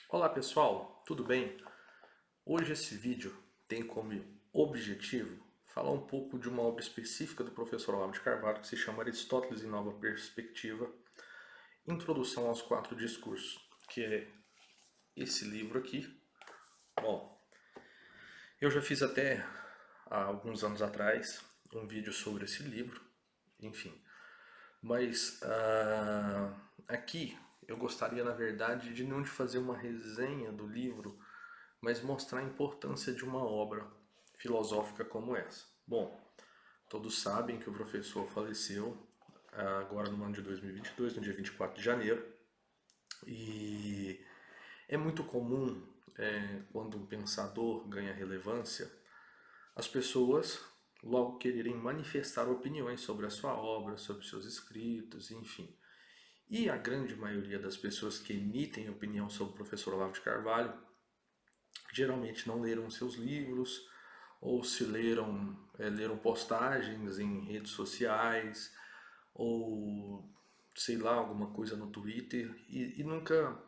Olá pessoal, tudo bem? Hoje esse vídeo tem como objetivo falar um pouco de uma obra específica do professor Olavo de Carvalho que se chama Aristóteles em Nova Perspectiva, Introdução aos Quatro Discursos, que é esse livro aqui. Bom, eu já fiz até há alguns anos atrás um vídeo sobre esse livro, enfim, mas aqui eu gostaria na verdade de não de fazer uma resenha do livro, mas mostrar a importância de uma obra filosófica como essa. Bom, todos sabem que o professor faleceu agora no ano de 2022, no dia 24 de janeiro, e é muito comum, quando um pensador ganha relevância, as pessoas logo quererem manifestar opiniões sobre a sua obra, sobre seus escritos, enfim. E a grande maioria das pessoas que emitem opinião sobre o professor Olavo de Carvalho geralmente não leram seus livros, ou se leram postagens em redes sociais, ou sei lá, alguma coisa no Twitter, e nunca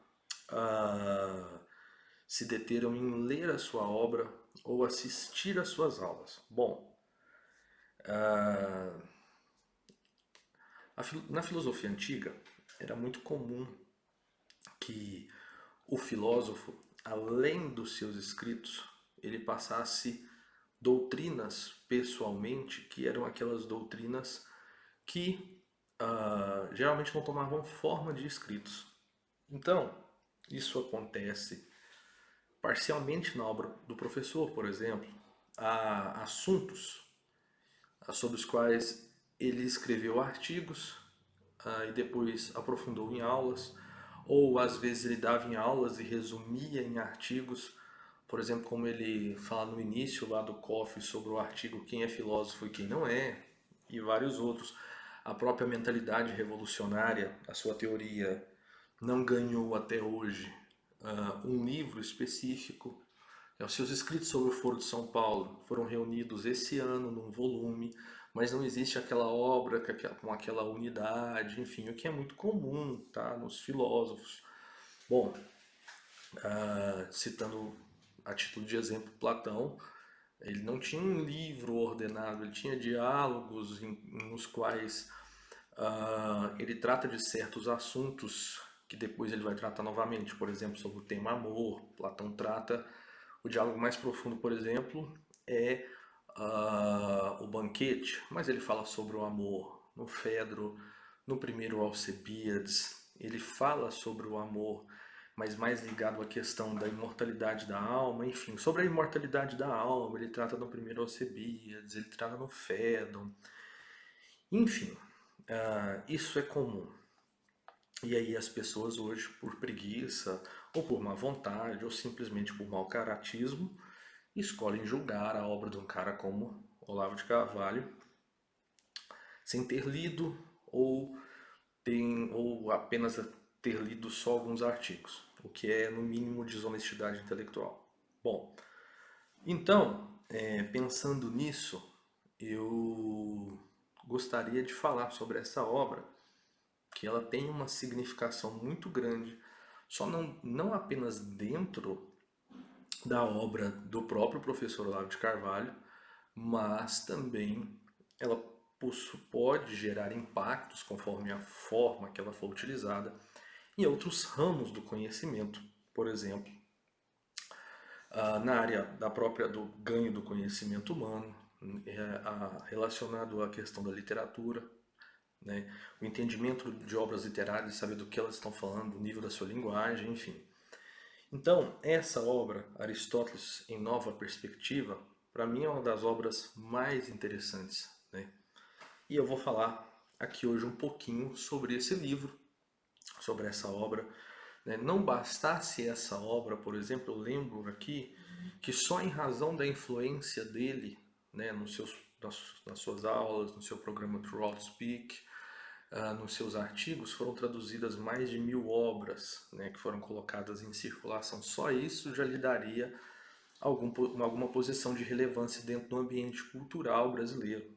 ah, se deteram em ler a sua obra ou assistir às suas aulas. Bom, na filosofia antiga era muito comum que o filósofo, além dos seus escritos, ele passasse doutrinas pessoalmente, que eram aquelas doutrinas que geralmente não tomavam forma de escritos. Então, isso acontece parcialmente na obra do professor, por exemplo. Há assuntos sobre os quais ele escreveu artigos e depois aprofundou em aulas, ou às vezes ele dava em aulas e resumia em artigos, por exemplo, como ele fala no início lá do COF sobre o artigo Quem é filósofo e quem não é, e vários outros. A própria mentalidade revolucionária, a sua teoria, não ganhou até hoje um livro específico. Os seus escritos sobre o Foro de São Paulo foram reunidos esse ano num volume, mas não existe aquela obra com aquela unidade, enfim, o que é muito comum, tá, nos filósofos. Bom, citando a título de exemplo Platão, ele não tinha um livro ordenado, ele tinha diálogos nos quais ele trata de certos assuntos que depois ele vai tratar novamente, por exemplo, sobre o tema amor. Platão trata o diálogo mais profundo, por exemplo, é o banquete, mas ele fala sobre o amor no Fedro, no primeiro Alcebiades, ele fala sobre o amor, mas mais ligado à questão da imortalidade da alma, enfim, sobre a imortalidade da alma, ele trata no primeiro Alcebiades, ele trata no Fedro, enfim, isso é comum. E aí as pessoas hoje, por preguiça, ou por má vontade, ou simplesmente por mau caratismo, escolhem julgar a obra de um cara como Olavo de Carvalho sem ter lido ou apenas ter lido só alguns artigos, o que é no mínimo desonestidade intelectual. Bom, então, pensando nisso, eu gostaria de falar sobre essa obra, que ela tem uma significação muito grande, só não apenas dentro da obra do próprio professor Olavo de Carvalho, mas também ela pode gerar impactos conforme a forma que ela for utilizada em outros ramos do conhecimento. Por exemplo, na área da própria do ganho do conhecimento humano, relacionado à questão da literatura, né? O entendimento de obras literárias, saber do que elas estão falando, o nível da sua linguagem, enfim. Então, essa obra, Aristóteles em Nova Perspectiva, para mim é uma das obras mais interessantes, né? E eu vou falar aqui hoje um pouquinho sobre esse livro, sobre essa obra, né? Não bastasse essa obra, por exemplo, eu lembro aqui que só em razão da influência dele, né, nas suas aulas, no seu programa Throughout Speak, nos seus artigos, foram traduzidas mais de 1000 obras, né, que foram colocadas em circulação. Só isso já lhe daria alguma posição de relevância dentro do ambiente cultural brasileiro,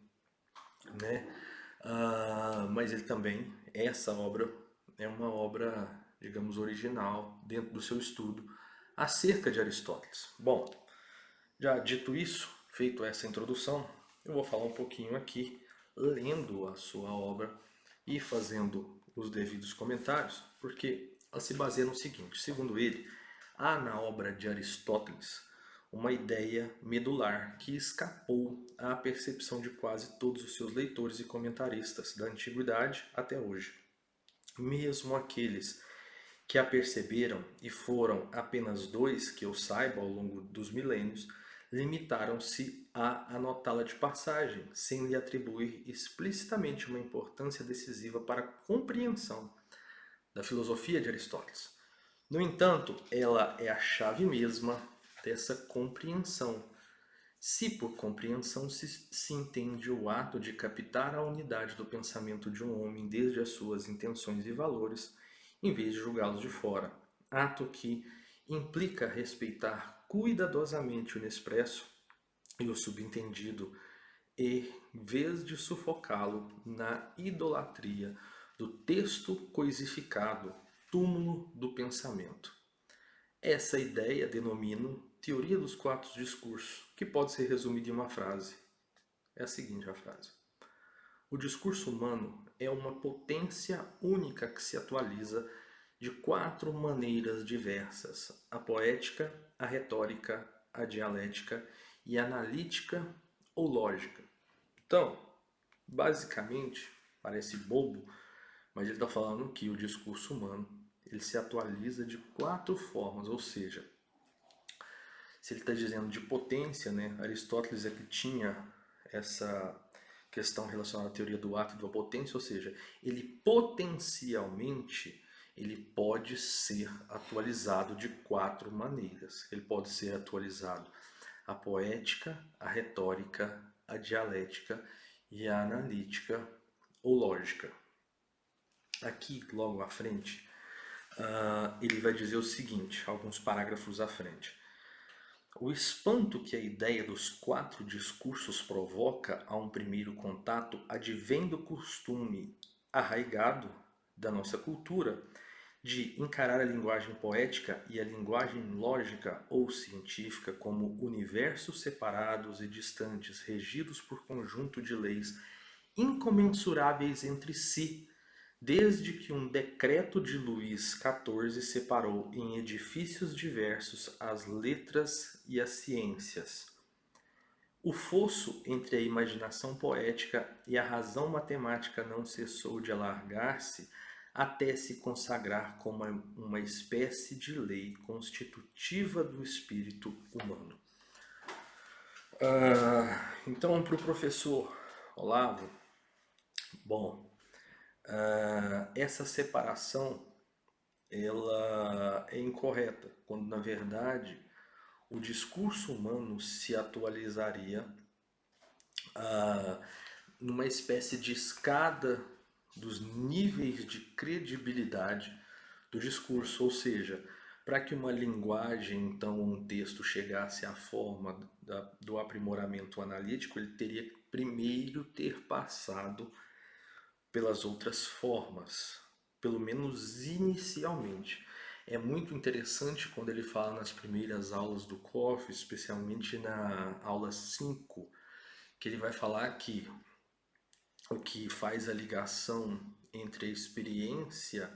né? Mas ele também, essa obra é uma obra digamos, original dentro do seu estudo acerca de Aristóteles. Bom, já dito isso, feito essa introdução, eu vou falar um pouquinho aqui, lendo a sua obra e fazendo os devidos comentários, porque ela se baseia no seguinte: segundo ele, há na obra de Aristóteles uma ideia medular que escapou à percepção de quase todos os seus leitores e comentaristas da antiguidade até hoje. Mesmo aqueles que a perceberam, e foram apenas dois que eu saiba ao longo dos milênios, limitaram-se a anotá-la de passagem, sem lhe atribuir explicitamente uma importância decisiva para a compreensão da filosofia de Aristóteles. No entanto, ela é a chave mesma dessa compreensão, se por compreensão se entende o ato de captar a unidade do pensamento de um homem desde as suas intenções e valores, em vez de julgá-los de fora, ato que implica respeitar cuidadosamente o inexpresso e o subentendido, em vez de sufocá-lo na idolatria do texto coisificado, túmulo do pensamento. Essa ideia denomino teoria dos quatro discursos, que pode ser resumida em uma frase. É a seguinte a frase: o discurso humano é uma potência única que se atualiza de quatro maneiras diversas: a poética, a retórica, a dialética e a analítica ou lógica. Então, basicamente, parece bobo, mas ele está falando que o discurso humano ele se atualiza de quatro formas, ou seja, se ele está dizendo de potência, né, Aristóteles é que tinha essa questão relacionada à teoria do ato e da potência, ou seja, ele potencialmente ele pode ser atualizado de quatro maneiras. Ele pode ser atualizado a poética, a retórica, a dialética e a analítica ou lógica. Aqui, logo à frente, ele vai dizer o seguinte, alguns parágrafos à frente. O espanto que a ideia dos quatro discursos provoca a um primeiro contato advém do costume arraigado da nossa cultura de encarar a linguagem poética e a linguagem lógica ou científica como universos separados e distantes, regidos por conjunto de leis incomensuráveis entre si, desde que um decreto de Luís XIV separou em edifícios diversos as letras e as ciências. O fosso entre a imaginação poética e a razão matemática não cessou de alargar-se até se consagrar como uma espécie de lei constitutiva do espírito humano. Então, para o professor Olavo, bom, essa separação ela é incorreta, quando na verdade o discurso humano se atualizaria numa espécie de escada dos níveis de credibilidade do discurso, ou seja, para que uma linguagem, então um texto chegasse à forma do aprimoramento analítico, ele teria que primeiro ter passado pelas outras formas, pelo menos inicialmente. É muito interessante quando ele fala nas primeiras aulas do COF, especialmente na aula 5, que ele vai falar que o que faz a ligação entre a experiência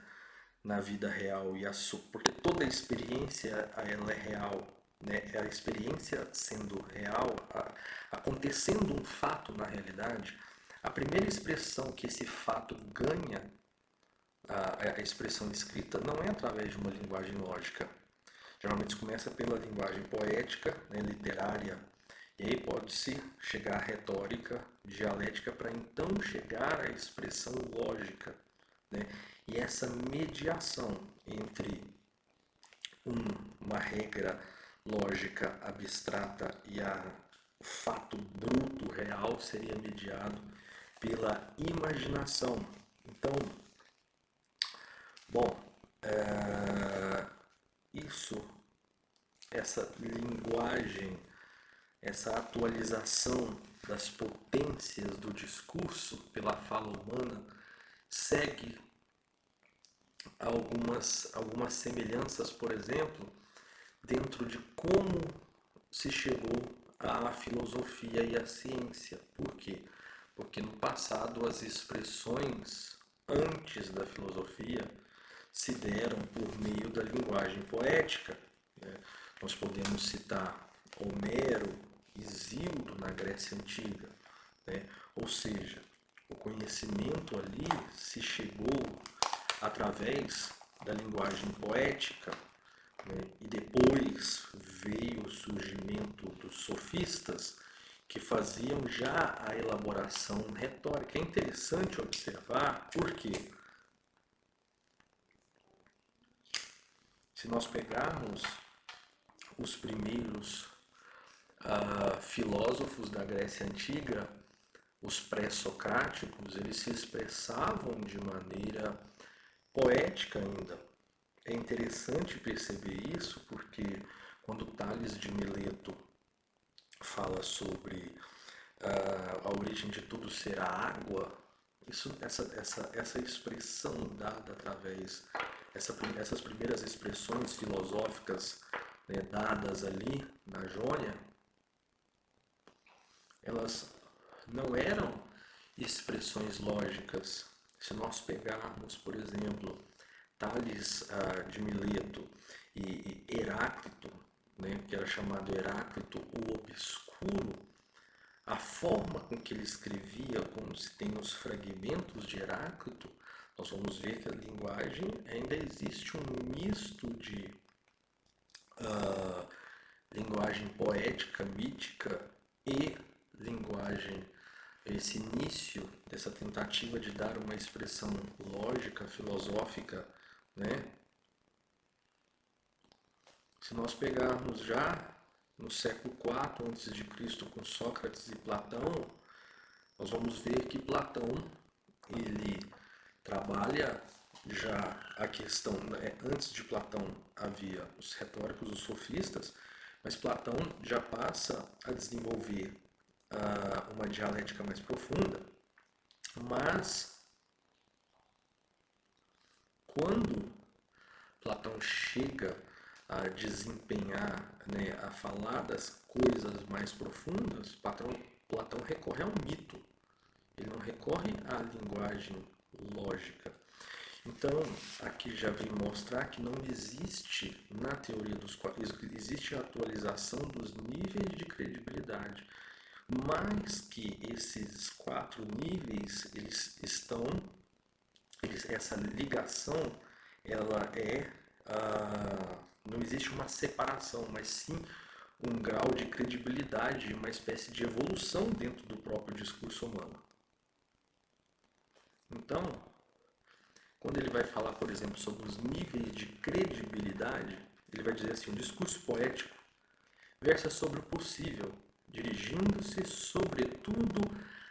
na vida real e a sua, porque toda experiência ela é real, né? A experiência sendo real, acontecendo um fato na realidade, a primeira expressão que esse fato ganha, a expressão escrita, não é através de uma linguagem lógica. Geralmente começa pela linguagem poética, né, literária, e aí pode-se chegar à retórica, dialética, para então chegar à expressão lógica, né? E essa mediação entre uma regra lógica abstrata e o fato bruto real seria mediado pela imaginação. Então, bom, essa linguagem, essa atualização das potências do discurso pela fala humana segue algumas semelhanças, por exemplo, dentro de como se chegou à filosofia e à ciência. Por quê? Porque no passado as expressões antes da filosofia se deram por meio da linguagem poética, né? Nós podemos citar Homero, Isíodo na Grécia Antiga, né? Ou seja, o conhecimento ali se chegou através da linguagem poética, né? E depois veio o surgimento dos sofistas, que faziam já a elaboração retórica. É interessante observar porque, se nós pegarmos os primeiros filósofos da Grécia Antiga, os pré-socráticos, eles se expressavam de maneira poética ainda. É interessante perceber isso porque quando Tales de Mileto fala sobre a origem de tudo ser a água, essa expressão dada através, essas primeiras expressões filosóficas, né, dadas ali na Jônia, elas não eram expressões lógicas. Se nós pegarmos, por exemplo, Tales de Mileto e Heráclito, né, que era chamado Heráclito o Obscuro, a forma com que ele escrevia, como se tem os fragmentos de Heráclito, nós vamos ver que a linguagem ainda existe um misto de linguagem poética, mítica e linguagem, esse início dessa tentativa de dar uma expressão lógica, filosófica, né? Se nós pegarmos já no século IV a.C., com Sócrates e Platão, nós vamos ver que Platão ele trabalha já a questão, antes de Platão havia os retóricos, os sofistas, mas Platão já passa a desenvolver uma dialética mais profunda, mas quando Platão chega a desempenhar, né, a falar das coisas mais profundas, Platão recorre ao mito, ele não recorre à linguagem lógica. Então, aqui já vem mostrar que não existe, na teoria dos quadros, existe a atualização dos níveis de credibilidade, mas que esses 4 níveis, essa ligação, ela não existe uma separação, mas sim um grau de credibilidade, uma espécie de evolução dentro do próprio discurso humano. Então, quando ele vai falar, por exemplo, sobre os níveis de credibilidade, ele vai dizer assim: o discurso poético versa sobre o possível, dirigindo-se sobretudo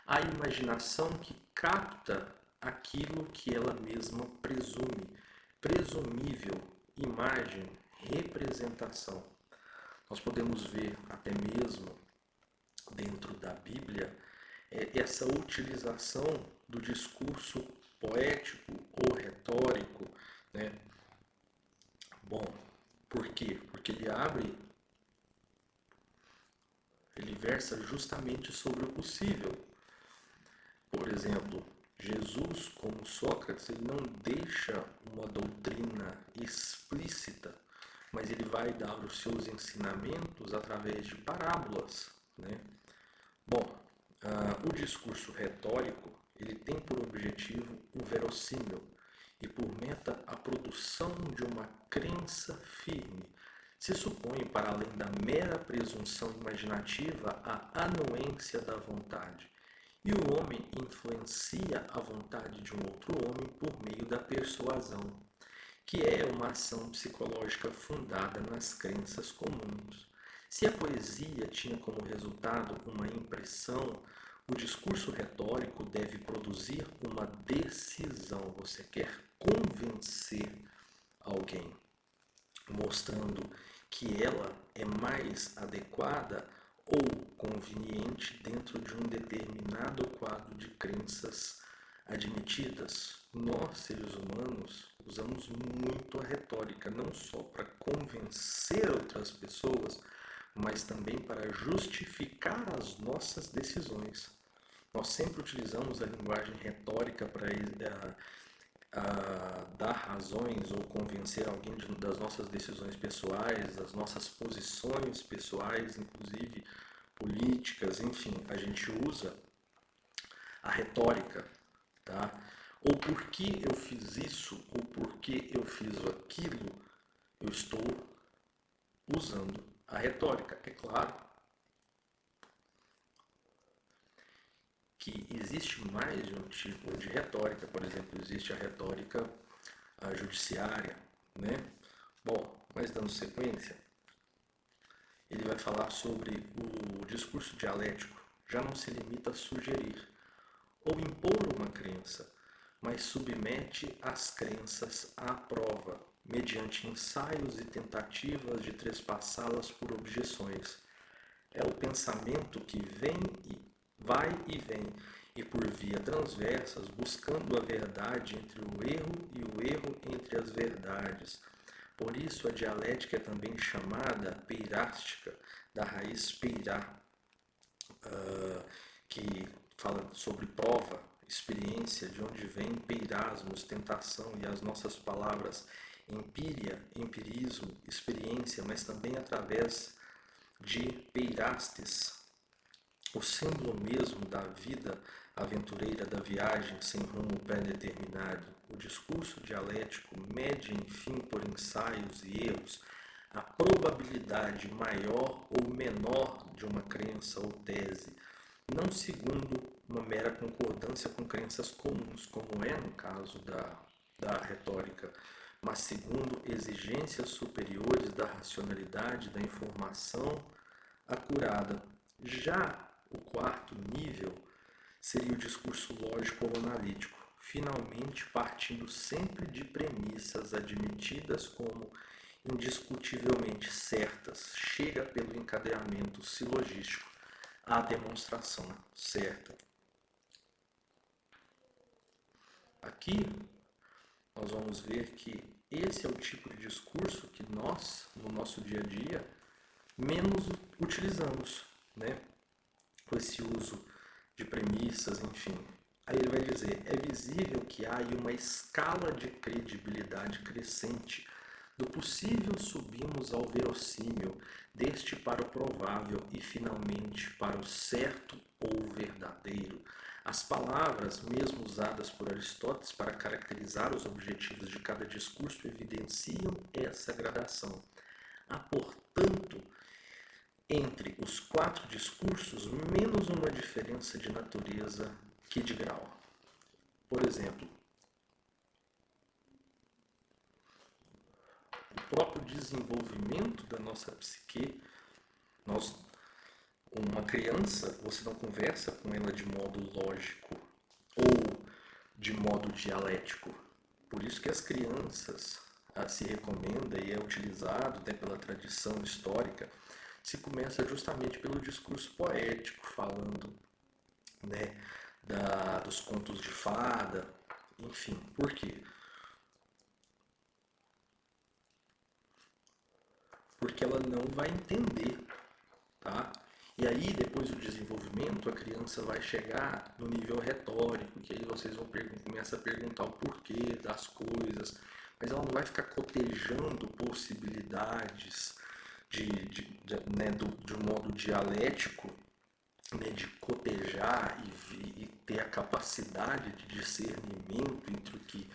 à imaginação que capta aquilo que ela mesma presume, presumível, imagem, representação. Nós podemos ver até mesmo dentro da Bíblia essa utilização do discurso poético ou retórico, né? Bom, por quê? Porque ele versa justamente sobre o possível. Por exemplo, Jesus, como Sócrates, ele não deixa uma doutrina explícita, mas ele vai dar os seus ensinamentos através de parábolas, né? Bom, o discurso retórico ele tem por objetivo o verossímil e por meta a produção de uma crença firme. Se supõe, para além da mera presunção imaginativa, a anuência da vontade. E o homem influencia a vontade de um outro homem por meio da persuasão, que é uma ação psicológica fundada nas crenças comuns. Se a poesia tinha como resultado uma impressão, o discurso retórico deve produzir uma decisão. Você quer convencer alguém, mostrando que ela é mais adequada ou conveniente dentro de um determinado quadro de crenças admitidas, nós, seres humanos, usamos muito a retórica, não só para convencer outras pessoas, mas também para justificar as nossas decisões. Nós sempre utilizamos a linguagem retórica para dar razões ou convencer alguém das nossas decisões pessoais, das nossas posições pessoais, inclusive políticas, enfim, a gente usa a retórica, tá? Ou por que eu fiz isso, ou por que eu fiz aquilo, eu estou usando a retórica. É claro que existe mais de um tipo de retórica, por exemplo, existe a retórica judiciária, né? Bom, mas dando sequência, ele vai falar sobre o discurso dialético. Já não se limita a sugerir ou impor uma crença, mas submete as crenças à prova, mediante ensaios e tentativas de trespassá-las por objeções. É o pensamento que vai e vem, e por via transversas, buscando a verdade entre o erro e o erro entre as verdades. Por isso a dialética é também chamada peirástica, da raiz peirá, que fala sobre prova, experiência, de onde vem peirasmos, tentação, e as nossas palavras empíria, empirismo, experiência, mas também através de peirastes, o símbolo mesmo da vida aventureira, da viagem sem rumo pré-determinado. O discurso dialético mede, enfim, por ensaios e erros, a probabilidade maior ou menor de uma crença ou tese, não segundo uma mera concordância com crenças comuns, como é no caso da retórica, mas segundo exigências superiores da racionalidade, da informação acurada. Já o quarto nível seria o discurso lógico ou analítico, finalmente partindo sempre de premissas admitidas como indiscutivelmente certas, chega pelo encadeamento silogístico à demonstração certa. Aqui nós vamos ver que esse é o tipo de discurso que nós, no nosso dia a dia, menos utilizamos, né? Com esse uso de premissas, enfim. Aí ele vai dizer, é visível que há aí uma escala de credibilidade crescente. Do possível subimos ao verossímil, deste para o provável e finalmente para o certo ou verdadeiro. As palavras, mesmo usadas por Aristóteles para caracterizar os objetivos de cada discurso, evidenciam essa gradação. Há, portanto, entre os quatro discursos, menos uma diferença de natureza que de grau. Por exemplo, o próprio desenvolvimento da nossa psique, uma criança, você não conversa com ela de modo lógico ou de modo dialético. Por isso que as crianças se recomenda e é utilizado, né, pela tradição histórica, se começa justamente pelo discurso poético, falando, né, dos contos de fada, enfim. Por quê? Porque ela não vai entender, tá? E aí, depois do desenvolvimento, a criança vai chegar no nível retórico, que aí vocês vão começar a perguntar o porquê das coisas, mas ela não vai ficar cotejando possibilidades de um modo dialético, né, de cotejar e ter a capacidade de discernimento entre o que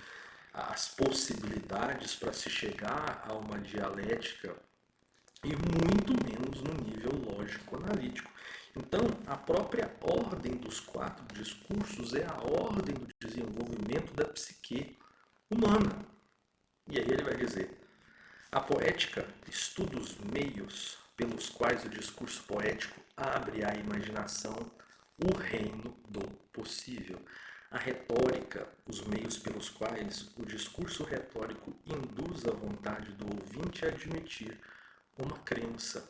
as possibilidades para se chegar a uma dialética, e muito menos no nível lógico-analítico. Então, a própria ordem dos quatro discursos é a ordem do desenvolvimento da psique humana. E aí ele vai dizer, a poética estuda os meios pelos quais o discurso poético abre à imaginação o reino do possível. A retórica, os meios pelos quais o discurso retórico induz a vontade do ouvinte a admitir uma crença.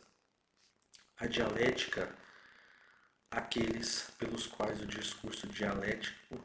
A dialética, aqueles pelos quais o discurso dialético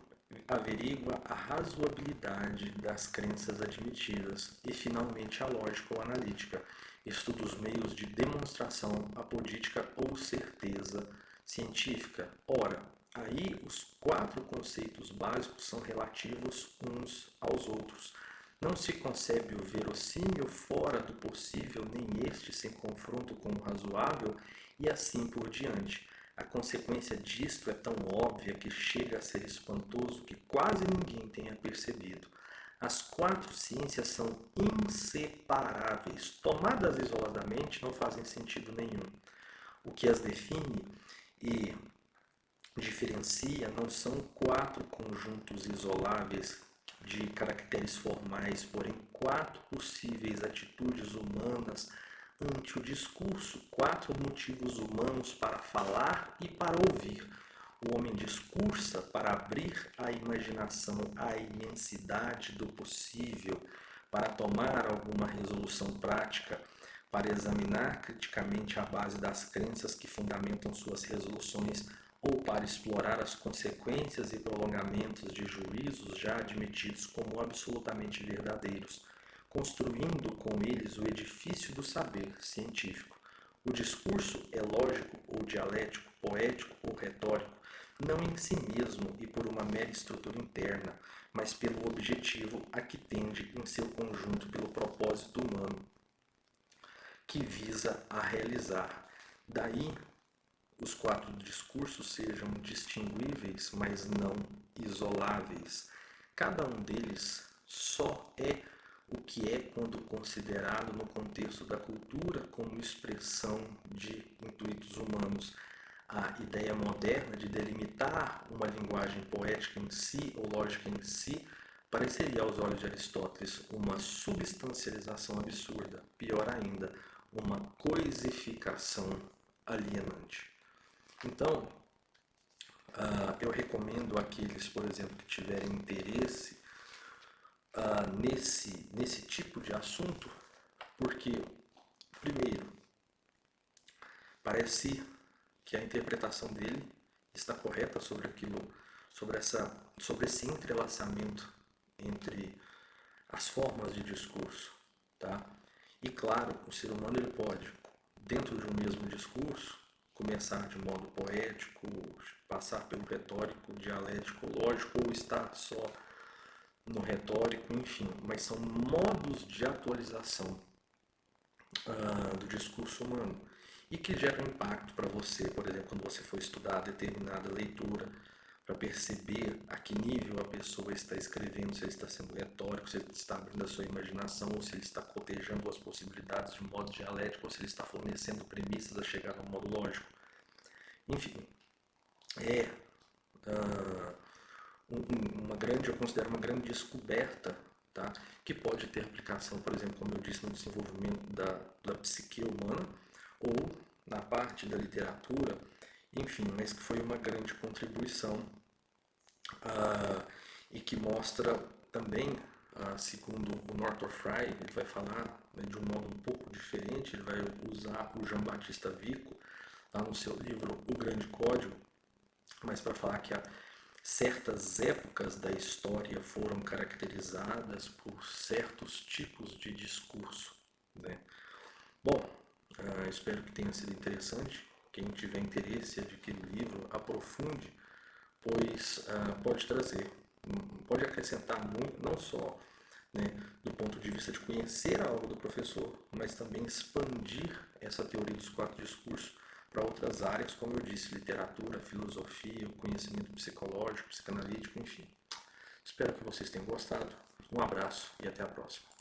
averigua a razoabilidade das crenças admitidas e, finalmente, a lógica ou analítica, estuda os meios de demonstração apodítica ou certeza científica. Ora, aí os 4 conceitos básicos são relativos uns aos outros. Não se concebe o verossímil fora do possível, nem este sem confronto com o razoável, e assim por diante. A consequência disto é tão óbvia que chega a ser espantoso que quase ninguém tenha percebido. As 4 ciências são inseparáveis. Tomadas isoladamente, não fazem sentido nenhum. O que as define e diferencia não são 4 conjuntos isoláveis de caracteres formais, porém 4 possíveis atitudes humanas ante o discurso, 4 motivos humanos para falar e para ouvir. O homem discursa para abrir a imaginação à imensidade do possível, para tomar alguma resolução prática, para examinar criticamente a base das crenças que fundamentam suas resoluções ou para explorar as consequências e prolongamentos de juízos já admitidos como absolutamente verdadeiros, construindo com eles o edifício do saber científico. O discurso é lógico ou dialético, poético ou retórico, não em si mesmo e por uma mera estrutura interna, mas pelo objetivo a que tende em seu conjunto pelo propósito humano que visa a realizar. Daí, os 4 discursos sejam distinguíveis, mas não isoláveis. Cada um deles só é o que é quando considerado no contexto da cultura como expressão de intuitos humanos. A ideia moderna de delimitar uma linguagem poética em si ou lógica em si pareceria aos olhos de Aristóteles uma substancialização absurda, pior ainda, uma coisificação alienante. Então, eu recomendo àqueles, por exemplo, que tiverem interesse nesse tipo de assunto, porque, primeiro, parece que a interpretação dele está correta sobre aquilo, sobre esse entrelaçamento entre as formas de discurso, tá? E claro, o ser humano ele pode, dentro de um mesmo discurso, começar de modo poético, passar pelo retórico, dialético, lógico, ou estar só no retórico, enfim, mas são modos de atualização do discurso humano e que geram impacto para você, por exemplo, quando você for estudar determinada leitura, para perceber a que nível a pessoa está escrevendo, se ele está sendo retórico, se ele está abrindo a sua imaginação, ou se ele está cotejando as possibilidades de modo dialético, ou se ele está fornecendo premissas a chegar ao modo lógico. Enfim, eu considero uma grande descoberta, tá? Que pode ter aplicação, por exemplo, como eu disse, no desenvolvimento da psique humana, ou na parte da literatura, enfim, mas que foi uma grande contribuição e que mostra também, segundo o Northrop Frye, ele vai falar, né, de um modo um pouco diferente, ele vai usar o Jean Baptiste Vico lá no seu livro O Grande Código, mas para falar que certas épocas da história foram caracterizadas por certos tipos de discurso, né? Bom, espero que tenha sido interessante. Quem tiver interesse em adquirir o livro, aprofunde, pois pode acrescentar muito, não só, né, do ponto de vista de conhecer a obra do professor, mas também expandir essa teoria dos 4 discursos para outras áreas, como eu disse, literatura, filosofia, conhecimento psicológico, psicanalítico, enfim. Espero que vocês tenham gostado. Um abraço e até a próxima.